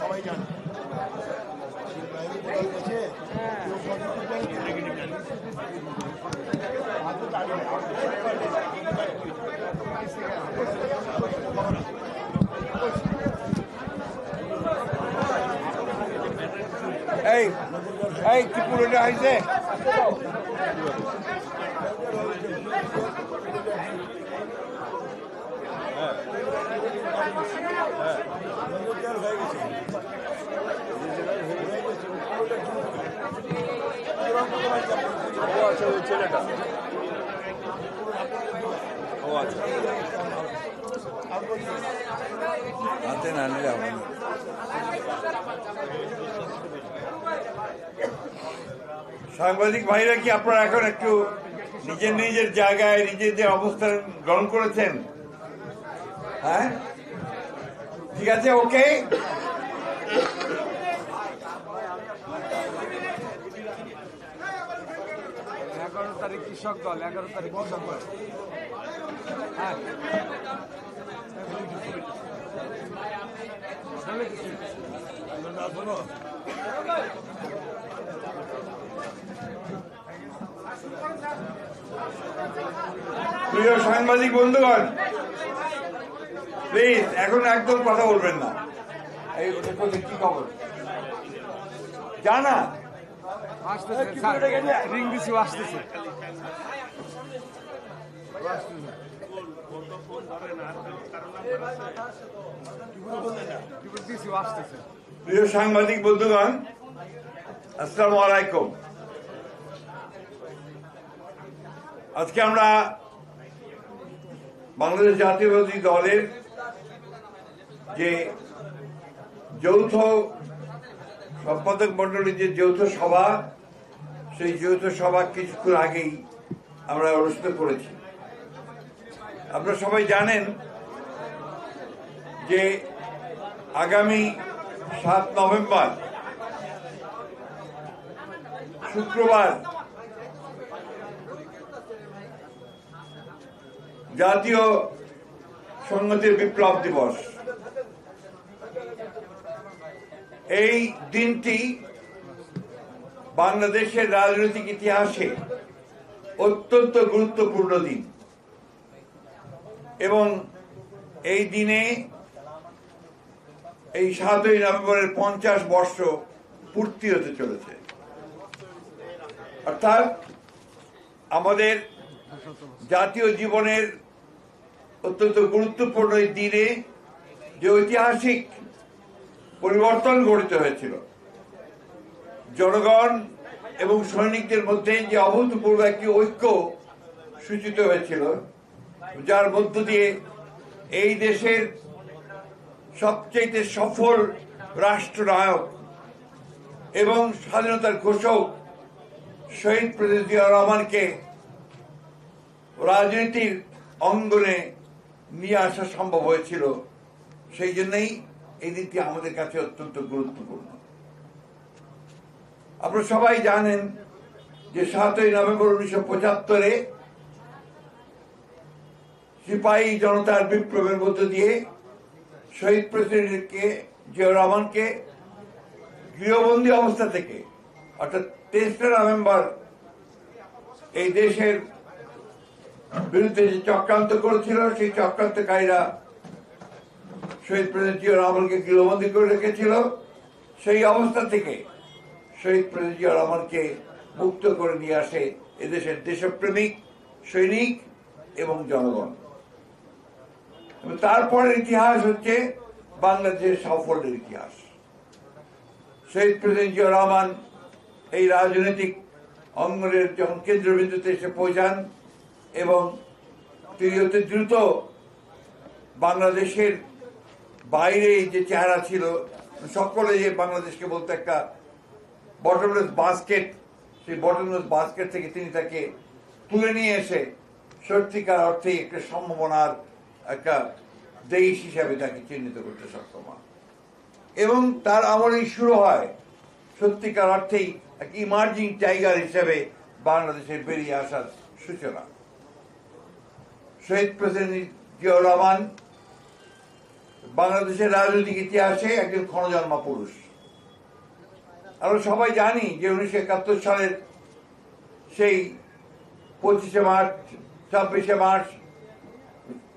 সবাই জানে এই কি পুরোটা হয়েছে ছেলেটা ও আচ্ছা হাতে না নিলে হবে না। সাংবাদিক ভাইরা কি আপনারা এখন একটু নিজের নিজের জায়গায় নিজেদের অবস্থান গ্রহণ করেছেন? হ্যাঁ ঠিক আছে, ওকে। 11 তারিখ কৃষক দল 11 তারিখ কৃষক দল হ্যাঁ প্রিয় সাংবাদিক বন্ধুগণ, প্লিজ এখন একদম কথা বলবেন না। এই কি খবর জানা আসতেছে রিং দিছি আসতেছে প্রিয় সাংবাদিক বন্ধুগণ, আসসালামু আলাইকুম। আজকে আমরা বাংলাদেশ জাতীয়তাবাদী দলের যে যৌথ সম্পাদক মন্ডলীর যে যৌথ সভা, সেই যৌথ সভা কিছুক্ষণ আগেই আমরা অনুষ্ঠিত করেছি। আপনারা সবাই জানেন যে আগামী 7 নভেম্বর শুক্রবার জাতীয় সংহতির বিপ্লব দিবস। এই দিনটি বাংলাদেশের রাজনৈতিক ইতিহাসে অত্যন্ত গুরুত্বপূর্ণ দিন এবং এই দিনে এই 7ই নভেম্বরের 50 বর্ষ পূর্তি হতে চলেছে। অর্থাৎ আমাদের জাতীয় জীবনের অত্যন্ত গুরুত্বপূর্ণ এই দিনে যে ঐতিহাসিক পরিবর্তন ঘটিত হয়েছিল, জনগণ এবং সৈনিকদের মধ্যে যে অভূতপূর্ব একটি ঐক্য সূচিত হয়েছিল, যার মধ্য দিয়ে এই দেশের সবচেয়ে সফল রাষ্ট্রনায়ক এবং স্বাধীনতার ঘোষক শহীদ প্রেসিডেন্ট জিয়াউর রহমানকে রাজনীতির অঙ্গনে নিয়ে আসা সম্ভব হয়েছিল। সেই জন্যই এই দিনটি আমাদের কাছে অত্যন্ত গুরুত্বপূর্ণ। আপনারা সবাই জানেন যে 7ই নভেম্বর 1975-এ সিপাহী জনতার বিপ্লবের মধ্য দিয়ে শহীদ প্রেসিডেন্টকে জিয়াউর রহমানকে গৃহবন্দী অবস্থা থেকে, অর্থাৎ 23 নভেম্বর এই দেশের বিরুদ্ধে যে চক্রান্ত করেছিল, সেই চক্রান্তকারীরা শহীদ প্রেসিডেন্ট জিয়াউর রহমানকে গৃহবন্দী করে রেখেছিল। সেই অবস্থা থেকে শহীদ প্রেসিডেন্ট জিয়াউর রহমানকে মুক্ত করে নিয়ে আসে এদেশের দেশপ্রেমিক সৈনিক এবং জনগণ। তারপরের ইতিহাস হচ্ছে বাংলাদেশের সাফল্যের ইতিহাস। শহীদ প্রেসিডেন্ট জিয়াউর রহমান এই রাজনৈতিক অঙ্গনের যখন কেন্দ্রবিন্দুতে এসে পৌঁছান এবং তিনি অতি দ্রুত বাংলাদেশের বাইরে যে চেহারা ছিল, সকলে যে বাংলাদেশকে বলতে একটা বটমলেস বাস্কেট, সেই বটমলেস বাস্কেট থেকে তিনি তাকে তুলে নিয়ে এসে সত্যিকার অর্থে একটা সম্ভাবনার একটা দেশ হিসাবে তাকে চিহ্নিত করতে সক্ষম হয়। এবং তার আমলেই শুরু হয় সত্যিকার অর্থেই এক ইমার্জিং টাইগার হিসেবে বাংলাদেশের বেরিয়ে আসার সূচনা। শহীদ প্রেসিডেন্ট জিয়াউর রহমান বাংলাদেশের রাজনৈতিক ইতিহাসে একজন ক্ষণজন্মা পুরুষ। আমরা সবাই জানি যে 1971 সালের সেই 25শে মার্চ 26শে মার্চ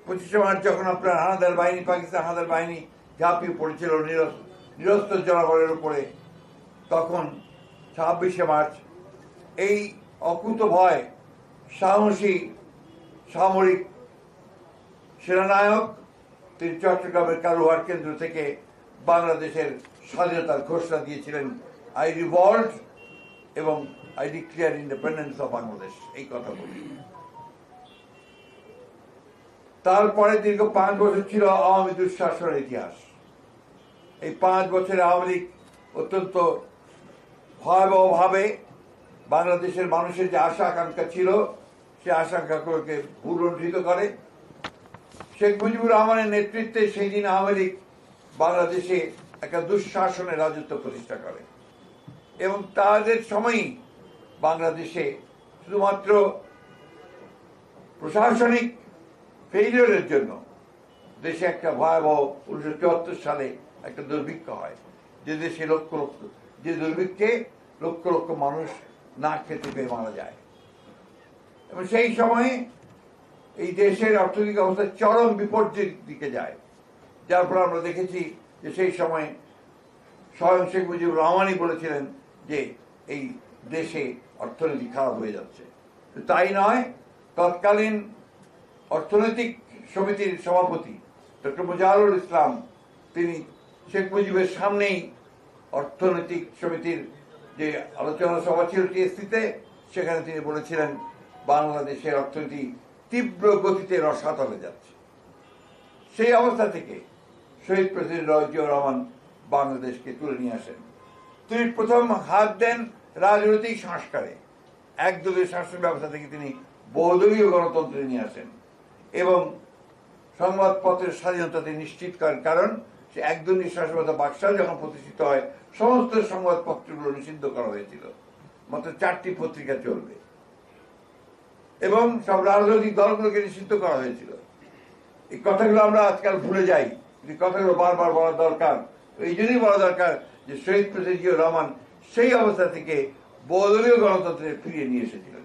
25শে মার্চ যখন আপনার হানাদার বাহিনী, পাকিস্তান হানাদার বাহিনী ঝাঁপিয়ে পড়েছিল নিরস্ত্র জনগণের উপরে, তখন 26শে মার্চ এই অকুতভয় সাহসী সামরিক সেনানায়ক তিনি চট্টগ্রামের কালুরঘাট কেন্দ্র থেকে বাংলাদেশের স্বাধীনতার ঘোষণা দিয়েছিলেন, আই রিভল্ট এবং I declare independence of Bangladesh, এই কথা বলি। তারপরে দীর্ঘ 5 বছর ছিল আওয়ামী দুঃশাসনের ইতিহাস। এই 5 বছরে আওয়ামী লীগ অত্যন্ত ভয়াবহভাবে বাংলাদেশের মানুষের যে আশা আকাঙ্ক্ষা ছিল সে আশা আকাঙ্ক্ষাকে ভুলুণ্ঠিত করে। শেখ মুজিবুর রহমানের নেতৃত্বে সেই দিন আওয়ামী লীগ বাংলাদেশে একটা দুঃশাসনের রাজত্ব প্রতিষ্ঠা করে এবং তাদের সময়ই বাংলাদেশে শুধুমাত্র প্রশাসনিক ফেইলিয়রের জন্য দেশে একটা ভয়াবহ 1974 সালে একটা দুর্ভিক্ষ হয়, যে দেশে যে দুর্ভিক্ষে লক্ষ লক্ষ মানুষ না খেতে পেয়ে মারা যায়। এবং সেই সময়ে এই দেশের অর্থনৈতিক অবস্থা চরম বিপর্যয়ের দিকে যায়, যার ফলে আমরা দেখেছি যে সেই সময় স্বয়ং শেখ মুজিবুর রহমানই বলেছিলেন যে এই দেশে অর্থনীতি খারাপ হয়ে যাচ্ছে। তাই নয়, তৎকালীন অর্থনৈতিক সমিতির সভাপতি ডক্টর মুজাহিরুল ইসলাম তিনি শেখ মুজিবের সামনেই অর্থনৈতিক সমিতির যে আলোচনা সভা ছিল টিএসসিতে, সেখানে তিনি বলেছিলেন বাংলাদেশের অর্থনীতি তীব্র গতিতে রসাতলে যাচ্ছে। সেই অবস্থা থেকে শহীদ প্রেসিডেন্ট জিয়াউর রহমান বাংলাদেশকে তুলে নিয়ে আসেন। তিনি প্রথম হাত দেন রাজনৈতিক সংস্কারে, একদলীয় শাসন ব্যবস্থা থেকে তিনি বহুদলীয় গণতন্ত্রে নিয়ে আসেন এবং সংবাদপত্রের স্বাধীনতা তিনি নিশ্চিত করেন। কারণ সে একদলীয় শাসন ব্যবস্থা বাকশাল যখন প্রতিষ্ঠিত হয়, সমস্ত সংবাদপত্রগুলো নিষিদ্ধ করা হয়েছিল, মাত্র 4টি পত্রিকা চলবে এবং সব রাজনৈতিক দলগুলোকে নিষিদ্ধ করা হয়েছিল। এই কথাগুলো আমরা আজকাল ভুলে যাই, এই কথাগুলো বারবার বলা দরকার। এই জন্যই বলা দরকার যে শহীদ প্রেসিডেন্ট জিয়াউর রহমান সেই অবস্থা থেকে বহুদলীয় গণতন্ত্রে ফিরিয়ে নিয়ে এসেছিলেন,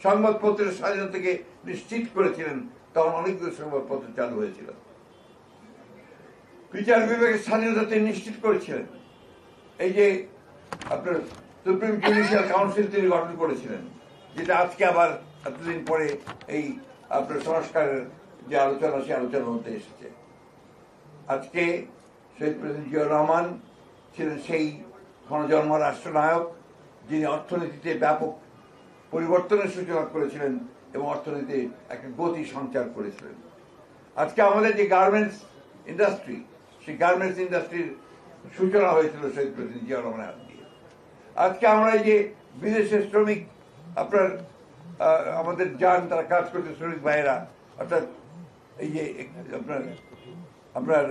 সংবাদপত্রের স্বাধীনতাকে নিশ্চিত করেছিলেন। তখন অনেকগুলো সংবাদপত্র চালু হয়েছিল, বিচার বিভাগের স্বাধীনতা তিনি নিশ্চিত করেছিলেন। এই যে আপনার সুপ্রিম জুডিশিয়াল কাউন্সিল তিনি গঠন করেছিলেন, যেটা আজকে আবার এতদিন পরে এই আপনার সংস্কারের যে আলোচনা, সে আলোচনার মধ্যে এসেছে। আজকে শহীদ প্রেসিডেন্ট জিয়াউর রহমান ছিলেন সেই ক্ষণজন্মা রাষ্ট্রনায়ক যিনি অর্থনীতিতে ব্যাপক পরিবর্তনের সূচনা করেছিলেন এবং অর্থনীতিতে একটা গতি সঞ্চার করেছিলেন। আজকে আমাদের যে গার্মেন্টস ইন্ডাস্ট্রি, সেই গার্মেন্টস ইন্ডাস্ট্রির সূচনা হয়েছিল শহীদ প্রেসিডেন্ট জিয়াউর রহমানের হাত দিয়ে। আজকে আমরা এই যে বিদেশের শ্রমিক আপনার আমাদের যান, তারা কাজ করতে শ্রমিক ভাইয়েরা, অর্থাৎ এই যে আপনার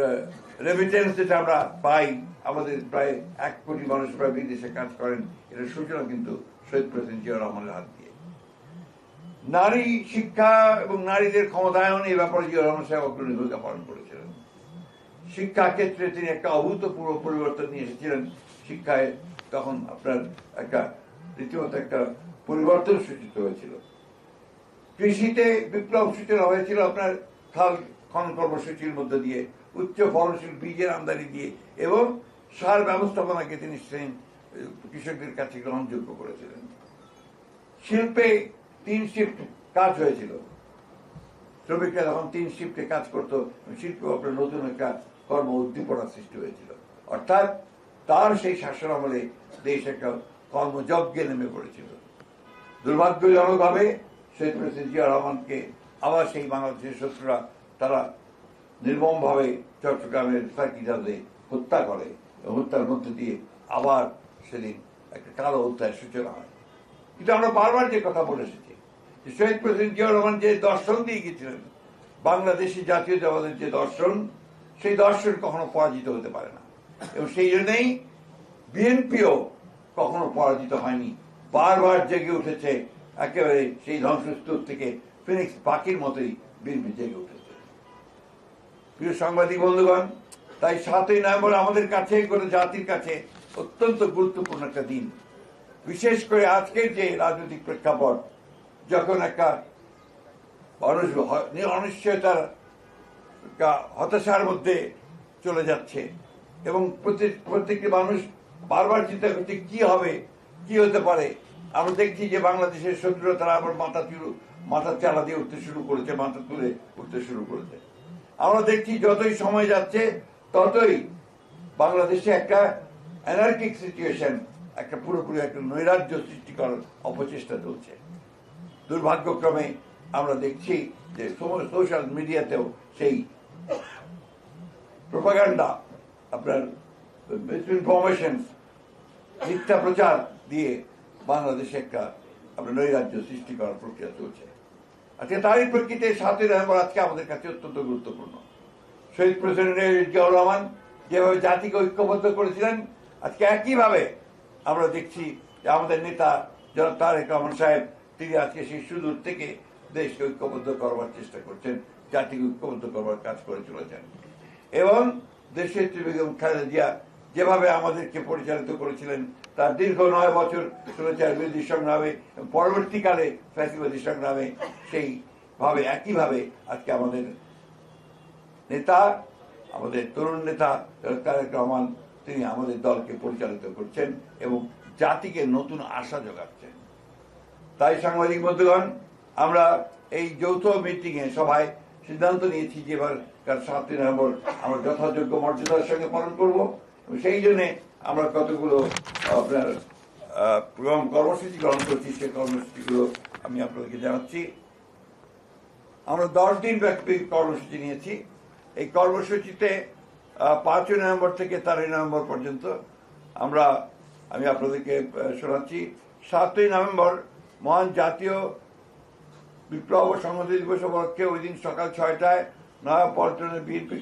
রেমিটেন্স যেটা আমরা পাই, আমাদের প্রায় 1 কোটি মানুষ প্রায় বিদেশে কাজ করেন, এটার সূচনা কিন্তু শহীদ প্রেসিডেন্ট জিয়াউর রহমানের হাত দিয়ে। নারী শিক্ষা এবং নারীদের ক্ষমতায়ন, এই ব্যাপারে জিয়াউর রহমান সাহেব অগ্রণী ভূমিকা পালন করেছিলেন। শিক্ষা ক্ষেত্রে তিনি একটা অভূতপূর্ব পরিবর্তন নিয়ে এসেছিলেন। শিক্ষায় তখন আপনার একটা রীতিমতো একটা পরিবর্তন সূচিত হয়েছিল। কৃষিতে বিপ্লব সূচনা হয়েছিল আপনার খাল খনন কর্মসূচির মধ্য দিয়ে, উচ্চ ফলনশীল বীজের আমদানি দিয়ে এবং সার ব্যবস্থাপনাকে তিনি কৃষকদের কাছে গ্রহণযোগ্য করেছিলেন। শিল্পে 3 শিফট কাজ হয়েছিল, শ্রমিকরা যখন 3 শিফটে কাজ করতো, শিল্প আপনার নতুন একটা কর্ম উদ্দীপনা সৃষ্টি হয়েছিল। অর্থাৎ তার সেই শাসন আমলে দেশ একটা কর্মযজ্ঞে নেমে পড়েছিল। দুর্ভাগ্যজনকভাবে শহীদ প্রেসিডেন্ট জিয়াউর রহমানকে আবার সেই বাংলাদেশের শত্রুরা তারা নির্মমভাবে চট্টগ্রামের সার্কিটারে হত্যা করে। হত্যার মধ্যে দিয়ে আবার সেদিন একটা কালো হত্যার সূচনা হয়। কিন্তু আমরা বারবার যে কথা বলে এসেছি যে শহীদ প্রেসিডেন্ট জিয়াউর রহমান যে দর্শন দিয়ে গেছিলেন, বাংলাদেশি জাতীয়তাবাদের যে দর্শন, সেই দর্শন কখনো পরাজিত হতে পারে না। এবং সেই জন্যই বিএনপিও কখনো পরাজিত হয়নি, বারবার জেগে উঠেছে, একেবারে সেই ধ্বংসস্তূপ থেকে ফিনিক্স পাখির মতোই বিএনপি জেগে উঠেছে। প্রিয় সাংবাদিক বন্ধুগণ, তাই 7ই নভেম্বর আমাদের কাছে, কোনো জাতির কাছে অত্যন্ত গুরুত্বপূর্ণ একটা দিন। বিশেষ করে আজকের যে রাজনৈতিক প্রেক্ষাপট, যখন একটা মানুষ অনিশ্চয়তার হতাশার মধ্যে চলে যাচ্ছে এবং প্রত্যেকটি মানুষ বারবার চিন্তা করছে কি হবে, কি হতে পারে। আমরা দেখছি যে বাংলাদেশের শত্রুরা তারা আবার মাথা চালা দিয়ে উঠতে শুরু করেছে, মাথা তুলে উঠতে শুরু করেছে। আমরা দেখছি যতই সময় যাচ্ছে ততই বাংলাদেশে একটা অ্যানার্কিক সিচুয়েশন, একটা পুরোপুরি একটা নৈরাজ্য সৃষ্টি করার অপচেষ্টা চলছে। দুর্ভাগ্যক্রমে আমরা দেখছি যে সোশ্যাল মিডিয়াতেও সেই প্রোপাগান্ডা, আপনার মিসইনফরমেশন, মিথ্যা প্রচার দিয়ে বাংলাদেশে একটা আপনার নৈরাজ্য সৃষ্টি করার প্রক্রিয়া চলছে। আজকে তারই প্রেক্ষিতে 7ই নভেম্বর আজকে আমাদের কাছে অত্যন্ত গুরুত্বপূর্ণ। শহীদ প্রেসিডেন্ট জিয়াউর রহমান যেভাবে জাতিকে ঐক্যবদ্ধ করেছিলেন, আজকে একইভাবে আমরা দেখছি যে আমাদের নেতা জনাব তারেক রহমান সাহেব, তিনি আজকে সেই সুদূর থেকে দেশকে ঐক্যবদ্ধ করবার চেষ্টা করছেন, জাতিকে ঐক্যবদ্ধ করবার কাজ করে চলেছেন। এবং দেশের বেগম খালেদা জিয়া যেভাবে আমাদেরকে পরিচালিত করেছিলেন, তার দীর্ঘ 9 বছর স্বৈরাচার বিরোধী সংগ্রামে, পরবর্তীকালে ফ্যাসিবাদী সংগ্রামে, সেইভাবে একইভাবে আজকে আমাদের নেতা, আমাদের তরুণ নেতা তারেক রহমান, তিনি আমাদের দলকে পরিচালিত করছেন এবং জাতিকে নতুন আশা যোগাচ্ছেন। তাই সাংবাদিক বন্ধুগণ, আমরা এই যৌথ মিটিংয়ে সবাই সিদ্ধান্ত নিয়েছি যে এবার 7ই নভেম্বর আমরা যথাযোগ্য মর্যাদার সঙ্গে পালন করব। সেই জন্য আমরা কতগুলো আপনার কর্মসূচি গ্রহণ করছি, সেই কর্মসূচিগুলো আমি আপনাদেরকে জানাচ্ছি। আমরা 10 দিন ব্যাপী কর্মসূচি নিয়েছি। এই কর্মসূচিতে 5ই নভেম্বর থেকে 13ই নভেম্বর পর্যন্ত আমি আপনাদেরকে শোনাচ্ছি। 7ই নভেম্বর মহান জাতীয় বিপ্লব ও সংহতি দিবস উপলক্ষে ওই দিন সকাল 6টায় নয়াপল্টনের বিএনপি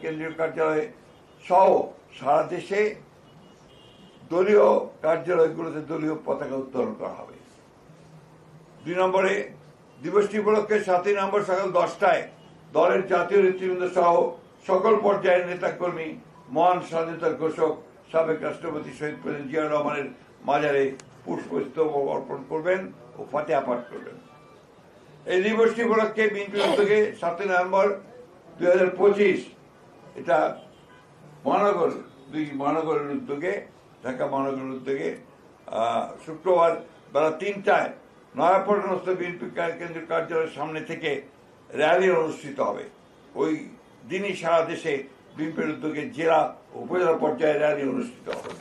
কেন্দ্রীয় কার্যালয়ে সহ সারা দেশে দলীয় কার্যালয়গুলোতে দলীয় পতাকা উত্তোলন করা হবে। 2 নম্বরে দিবসটি উপলক্ষে 7ই নভেম্বর সকাল 10টায় দলের জাতীয় নেতৃবৃন্দ সহ সকল পর্যায়ের নেতাকর্মী মহান স্বাধীনতার ঘোষক সাবেক রাষ্ট্রপতি শহীদ প্রেসিডেন্ট জিয়াউর রহমানের মাজারে পুষ্পস্তবক অর্পণ করবেন ও ফাতিহা পাঠ করবেন। এই দিবসটি উপলক্ষে বিএনপির উদ্যোগে 7ই নভেম্বর 2025, এটা মহানগরের উদ্যোগে, ঢাকা মহানগরের উদ্যোগে শুক্রবার বেলা 3টায় নয়াপল্টনস্থ বিএনপি কেন্দ্রীয় কার্যালয়ের সামনে থেকে র্যালি অনুষ্ঠিত হবে। ওই দিনই সারা দেশে বিএনপির উদ্যোগে জেলা ও উপজেলা পর্যায়ে র্যালি অনুষ্ঠিত হবে।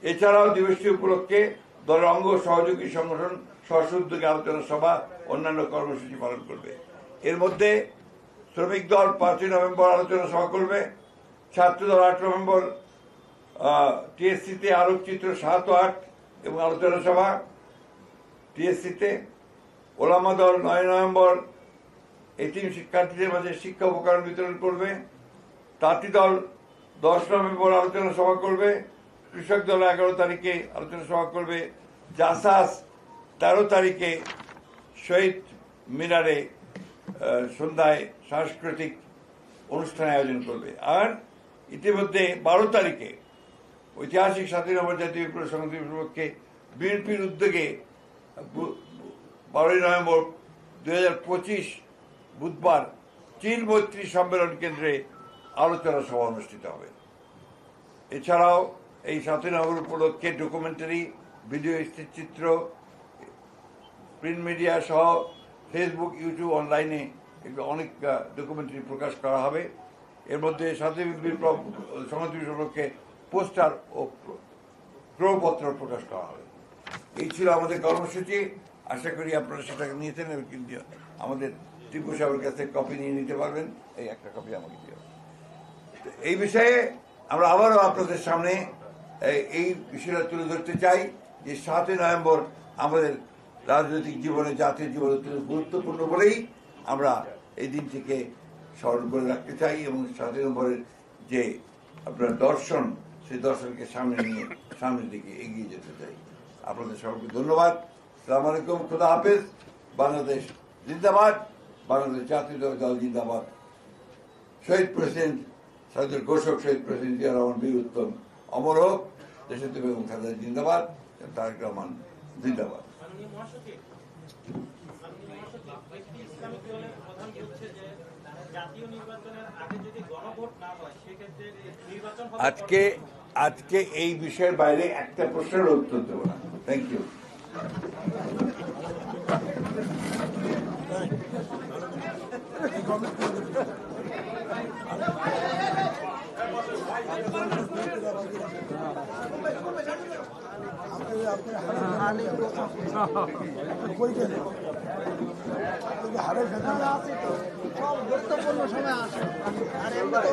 এছাড়াও দিবসটি উপলক্ষে দলের অঙ্গ সহযোগী সংগঠন স্ব উদ্যোগে আলোচনা সভা, অন্যান্য কর্মসূচি পালন করবে। এর মধ্যে শ্রমিক দল 5ই নভেম্বর আলোচনা সভা করবে, ছাত্র দল 8 নভেম্বর টিএসসিতে আলোকচিত্র 7 ও 8 এবং আলোচনা সভা টিএসসিতে, ওলামা দল 9 নভেম্বর এতিম শিক্ষার্থীদের মাঝে শিক্ষা উপকরণ বিতরণ করবে, তাঁতি দল 10 নভেম্বর আলোচনা সভা করবে, কৃষক দল 11 তারিখে আলোচনা সভা করবে, জাসাস 13 তারিখে শহীদ মিনারে সন্ধ্যায় সাংস্কৃতিক অনুষ্ঠান আয়োজন করবে। আর ইতিমধ্যে 12 তারিখে ঐতিহাসিক 7ই নভেম্বর জাতীয় বিপ্লব সংহতি দিবস উপলক্ষে বিএনপির উদ্যোগে 12ই নভেম্বর 2025 বুধবার চীন মৈত্রী সম্মেলন কেন্দ্রে আলোচনা সভা অনুষ্ঠিত হবে। এছাড়াও এই 7ই নভেম্বর উপলক্ষে ডকুমেন্টারি, ভিডিও চিত্র, প্রিন্ট মিডিয়া সহ ফেসবুক, ইউটিউব, অনলাইনে অনেক ডকুমেন্টারি প্রকাশ করা হবে। এর মধ্যে 7ই বিপ্লব সংহতি দিবস উপলক্ষে পোস্টার ও ক্রয়পত্র প্রকাশ করা হবে। এই ছিল আমাদের কর্মসূচি। আশা করি আপনারা সেটাকে নিয়েছেন এবং কিন্তু আমাদের টিপু সাহেবের কাছে কপি নিয়ে নিতে পারবেন। এই একটা কপি আমাকে দিয়ে। এই বিষয়ে আমরা আবারও আপনাদের সামনে এই বিষয়টা তুলে ধরতে চাই যে 7ই নভেম্বর আমাদের রাজনৈতিক জীবনে, জাতীয় জীবনে গুরুত্বপূর্ণ বলেই আমরা এই দিনটিকে স্মরণ করে রাখতে চাই এবং 7ই নভেম্বরের যে আপনার দর্শন, সেই দর্শনকে সামনে নিয়ে সামনের দিকে এগিয়ে যেতে চাই। আপনাদের সবাইকে ধন্যবাদ। আসসালামু আলাইকুম, খুদা হাফেজ। বাংলাদেশ জিন্দাবাদ, বাংলাদেশ জাতীয় দল জিন্দাবাদ। শহীদ প্রেসিডেন্ট সাদের ঘোষক শহীদ প্রেসিডেন্ট জিয়া রহমান বীর উত্তম অমর হোক। দেশাত্মী বেগম খালেদা জিন্দাবাদ, তারেক রহমান জিন্দাবাদ। আজকে এই বিষয়ের বাইরে একটা প্রশ্নের উত্তর দেব না। Thank you. সব গুরুত্বপূর্ণ সময় আসে আর এমনি